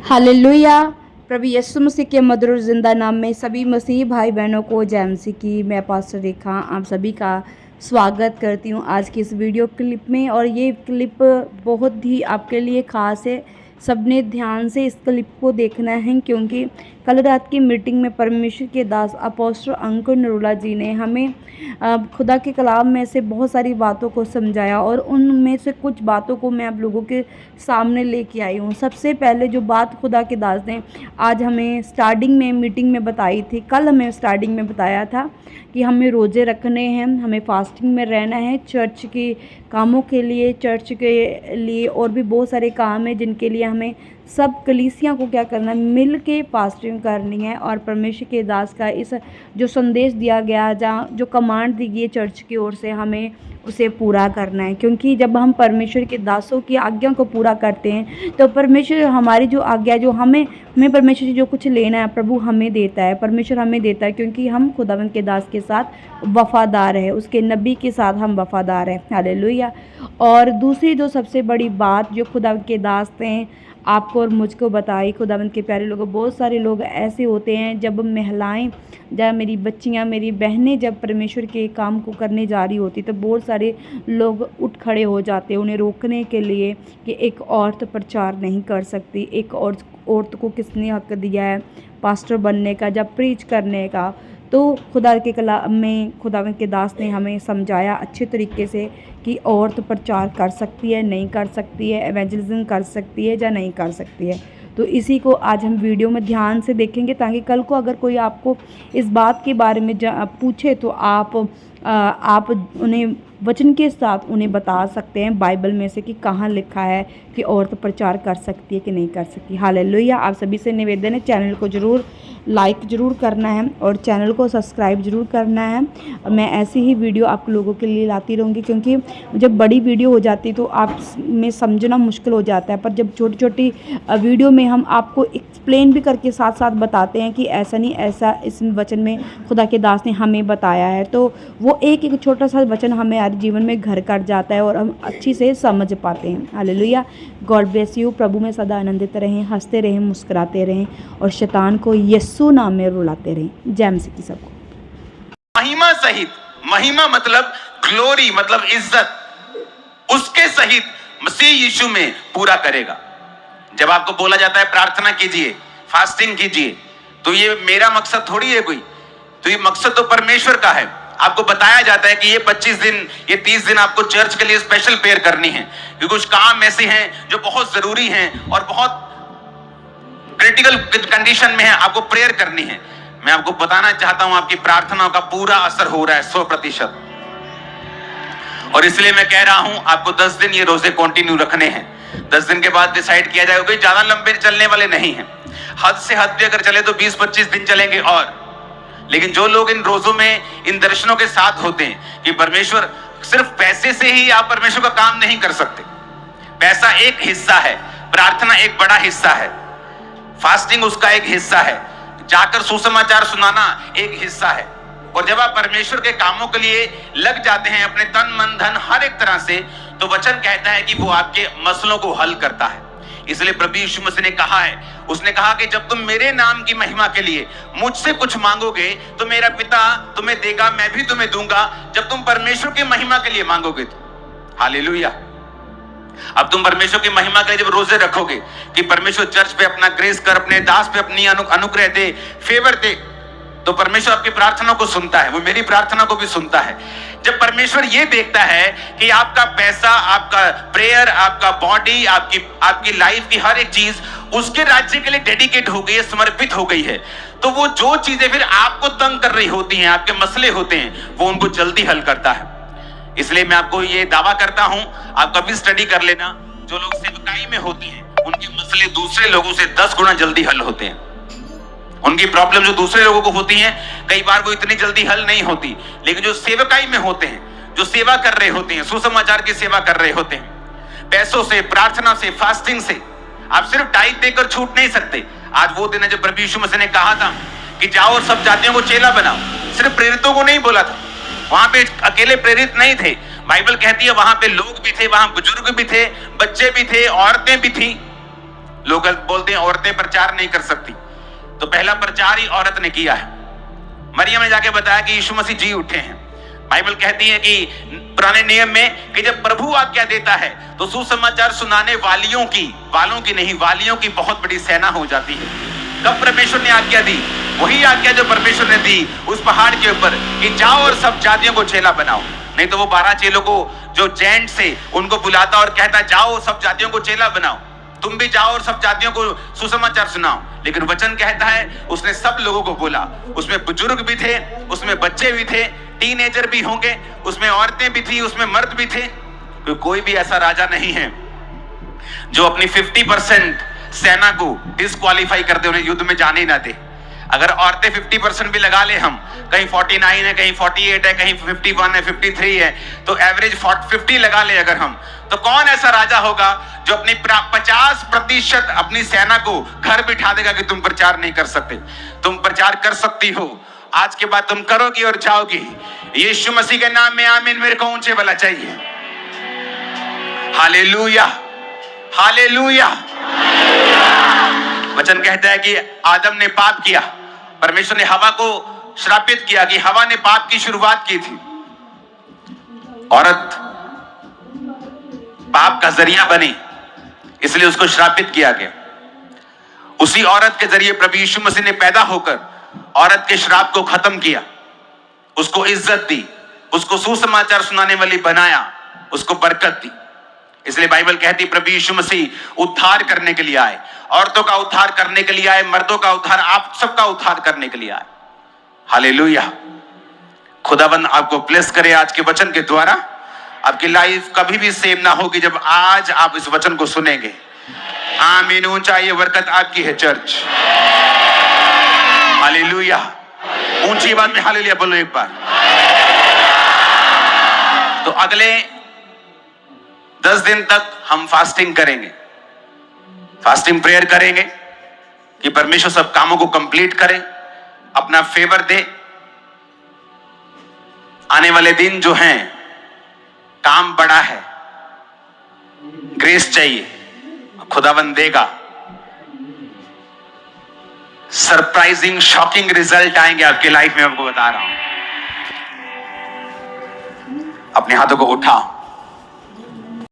Hallelujah. प्रभु यीशु मसीह के मधुर जिंदा नाम में सभी मसीह भाई बहनों को जय मसीह की। मैं पास्टर रेखा आप सभी का स्वागत करती हूँ आज की इस वीडियो क्लिप में। और ये क्लिप बहुत ही आपके लिए ख़ास है। सबने ध्यान से इस क्लिप को देखना है, क्योंकि कल रात की मीटिंग में परमेश्वर के दास अपोस्टल अंकुर नरूला जी ने हमें खुदा के कलाम में से बहुत सारी बातों को समझाया, और उनमें से कुछ बातों को मैं आप लोगों के सामने लेके आई हूँ। सबसे पहले जो बात खुदा के दास ने आज हमें स्टार्टिंग में मीटिंग में बताई थी, कल हमें स्टार्टिंग में बताया था कि हमें रोज़े रखने हैं, हमें फास्टिंग में रहना है, चर्च के कामों के लिए, चर्च के लिए और भी बहुत सारे काम हैं जिनके लिए हमें सब कलीसिया को क्या करना है, मिल के फास्टिंग करनी है। और परमेश्वर के दास का इस जो संदेश दिया गया, जहाँ जो कमांड दी गई है चर्च की ओर से, हमें उसे पूरा करना है। क्योंकि जब हम परमेश्वर के दासों की आज्ञा को पूरा करते हैं तो परमेश्वर हमारी जो आज्ञा, जो हमें परमेश्वर से जो कुछ लेना है प्रभु हमें देता है, परमेश्वर हमें देता है, क्योंकि हम खुदावंद के दास के साथ वफ़ादार है, उसके नबी के साथ हम वफ़ादार हैं। हालेलुया। और दूसरी जो सबसे बड़ी बात जो खुदावंद के दास ने आपको और मुझको बताई, खुदावंद के प्यारे लोगों, बहुत सारे लोग ऐसे होते हैं, जब महिलाएं, जब मेरी बच्चियां, मेरी बहनें जब परमेश्वर के काम को करने जा रही होती तो बहुत सारे लोग उठ खड़े हो जाते हैं उन्हें रोकने के लिए कि एक औरत प्रचार नहीं कर सकती, एक औरत को किसने हक दिया है पास्टर बनने का, जब प्रीच करने का। तो खुदा के कलाम में खुदावंद के दास ने हमें समझाया अच्छे तरीके से कि औरत प्रचार कर सकती है, नहीं कर सकती है, एवेंजलिज्म कर सकती है या नहीं कर सकती है। तो इसी को आज हम वीडियो में ध्यान से देखेंगे, ताकि कल को अगर कोई आपको इस बात के बारे में पूछे तो आप उन्हें वचन के साथ उन्हें बता सकते हैं बाइबल में से कि कहाँ लिखा है कि औरत प्रचार कर सकती है कि नहीं कर सकती। हालेलुया। आप सभी से निवेदन है, चैनल को ज़रूर लाइक ज़रूर करना है और चैनल को सब्सक्राइब ज़रूर करना है। मैं ऐसी ही वीडियो आप लोगों के लिए लाती रहूँगी, क्योंकि जब बड़ी वीडियो हो जाती तो आप में समझना मुश्किल हो जाता है, पर जब छोटी छोटी वीडियो में हम आपको एक्सप्लेन भी करके साथ साथ बताते हैं कि ऐसा नहीं, ऐसा इस वचन में खुदा के दास ने हमें बताया है, तो वो एक छोटा सा वचन हमें हमारे जीवन में घर कर जाता है और हम अच्छी से समझ पाते हैं। हालेलुया। God bless you. प्रभु में सदा आनंदित रहें, हंसते रहें, मुस्कुराते रहें और शैतान को यीशु नाम में रुलाते रहें। जय मसीह की सबको। महिमा सहित, महिमा मतलब ग्लोरी, मतलब इज्जत, उसके सहित मसीह यीशु में पूरा करेगा। जब आपको बोला जाता है प्रार्थना कीजिए, फास्टिंग कीजिए, तो ये मेरा मकसद थोड़ी है कोई, तो ये मकसद तो परमेश्वर का है। आपको बताया जाता है कि ये 25 दिन, ये 30 दिन आपको चर्च के लिए स्पेशल प्रेयर करनी है, क्योंकि कुछ काम ऐसे हैं जो बहुत जरूरी हैं और बहुत क्रिटिकल कंडीशन में है, आपको प्रेयर करनी है। मैं आपको बताना चाहता हूं, आपकी प्रार्थनाओं का पूरा असर हो रहा है 100%। और इसलिए मैं कह रहा हूं, आपको 10 दिन ये रोजे कंटिन्यू रखने हैं। 10 दिन के बाद डिसाइड किया जाएगा, कोई ज्यादा लंबे चलने वाले नहीं हैं। हद से हद भी अगर चले तो 20-25 दिन चलेंगे। और लेकिन जो लोग इन रोजों में, इन दर्शनों के साथ होते हैं कि परमेश्वर, सिर्फ पैसे से ही आप परमेश्वर का काम नहीं कर सकते। पैसा एक हिस्सा है, प्रार्थना एक बड़ा हिस्सा है, फास्टिंग उसका एक हिस्सा है, जाकर सुसमाचार सुनाना एक हिस्सा है। और जब आप परमेश्वर के कामों के लिए लग जाते हैं अपने तन मन धन हर एक तरह से, तो वचन कहता है कि वो आपके मसलों को हल करता है। इसलिए प्रभु यीशु मसीह ने कहा है, उसने कहा कि जब तुम मेरे नाम की महिमा के लिए मुझसे कुछ मांगोगे तो मेरा पिता तुम्हें देगा, मैं भी तुम्हें दूंगा, जब तुम परमेश्वर की महिमा के लिए मांगोगे तो। हालेलुया। अब तुम परमेश्वर की महिमा के लिए जब रोजे रखोगे कि परमेश्वर चर्च पे अपना ग्रेस कर, अपने दास पे अपनी अनुग्रह दे, फेवर दे, तो परमेश्वर आपकी प्रार्थना को सुनता है, वो मेरी प्रार्थना को भी सुनता है। जब परमेश्वर ये देखता है कि आपका पैसा, आपका प्रेयर, आपका बॉडी, आपकी लाइफ की हर एक चीज उसके राज्य के लिए डेडिकेट हो गई है, समर्पित हो गई है, तो वो जो चीजें फिर आपको तंग कर रही होती हैं, आपके मसले होते हैं, वो उनको जल्दी हल करता है। इसलिए मैं आपको ये दावा करता हूं, आप कभी स्टडी कर लेना, जो लोग सेवकाई में होते हैं उनके मसले दूसरे लोगों से 10 गुना जल्दी हल होते हैं। उनकी प्रॉब्लम जो दूसरे लोगों को होती हैं, कई बार वो इतनी जल्दी हल नहीं होती, लेकिन जो सेवकाई में होते हैं, जो सेवा कर रहे होते हैं, सुसमाचार की सेवा कर रहे होते हैं, पैसों से, प्रार्थना से, फास्टिंग से, आप सिर्फ टाइप देकर छूट नहीं सकते। आज वो दिन है जब प्रभु यीशु मसीह ने कहा था कि जाओ और सब जातियों को चेला बनाओ। सिर्फ प्रेरितों को नहीं बोला था, वहां पे अकेले प्रेरित नहीं थे, बाइबल कहती है वहां पे लोग भी थे, वहां बुजुर्ग भी थे, बच्चे भी थे, औरतें भी थी, लोग बोलते हैं औरतें प्रचार नहीं कर सकती, तो पहला प्रचार ही औरत ने किया है। मरियम ने जाके बताया कि यीशु मसीह जी उठे हैं। बाइबल कहती है कि पुराने नियम में कि जब प्रभु आज्ञा देता है तो सुसमाचार सुनाने वालों की बहुत बड़ी सेना हो जाती है। कब परमेश्वर ने आज्ञा दी? वही आज्ञा जो परमेश्वर ने दी उस पहाड़ के ऊपर कि जाओ और सब जातियों को चेला बनाओ। नहीं तो वो 12 चेलों को जो जेंट से उनको बुलाता और कहता जाओ सब जातियों को चेला बनाओ, तुम भी जाओ और सब जातियों को सुसमाचार सुनाओ। लेकिन वचन कहता है उसने सब लोगों को बोला। उसमें बुजुर्ग भी थे, उसमें बच्चे भी थे, टीनेजर भी होंगे, उसमें औरतें भी थी, उसमें मर्द भी थे। कोई भी ऐसा राजा नहीं है जो अपनी 50% सेना को डिस्क्वालीफाई कर दे, उन्हें युद्ध में जाने ही ना दे। अगर औरतें 50% भी लगा ले, हम कहीं 49 है, कहीं 48 है, कहीं 51 है, 53 है, तो एवरेज 50 लगा ले अगर हम, तो कौन ऐसा राजा होगा जो अपनी 50% अपनी सेना को घर बिठा देगा कि तुम प्रचार नहीं कर सकते? तुम प्रचार कर सकती हो। आज के बाद तुम करोगी और जाओगी। यीशु मसीह के नाम में आमीन। मेरे को ऊंचे वाला चाहिए। Hallelujah, hallelujah. वचन कहता है कि आदम ने पाप किया, परमेश्वर ने हवा को श्रापित किया कि हवा ने पाप की शुरुआत की थी। औरत पाप का जरिया बनी, इसलिए उसको श्रापित किया गया। उसी औरत के जरिए प्रभु यीशु मसीह ने पैदा होकर औरत के श्राप को खत्म किया, उसको इज्जत दी, उसको सुसमाचार सुनाने वाली बनाया, उसको बरकत दी। इसलिए बाइबल कहती प्रभु यीशु मसीह उद्धार करने के लिए आए, औरतों का उद्धार करने के लिए आए, मर्दों का उद्धार, आप सबका उद्धार करने के लिए आए। हालेलुया। खुदावंद आपको ब्लेस करे आज के वचन के द्वारा। आपकी लाइफ कभी भी सेम ना होगी जब आज आप इस वचन को सुनेंगे। आमीन। ऊंचा ये बरकत आपकी है चर्च। हालेलुया। ऊंची बात में हालेलुया बोलो एक बार। तो अगले 10 दिन तक हम फास्टिंग करेंगे, फास्टिंग प्रेयर करेंगे कि परमेश्वर सब कामों को कंप्लीट करे, अपना फेवर दे। आने वाले दिन जो हैं, काम बड़ा है, ग्रेस चाहिए, खुदावंद देगा। सरप्राइजिंग शॉकिंग रिजल्ट आएंगे आपकी लाइफ में, आपको बता रहा हूं। अपने हाथों को उठाओ।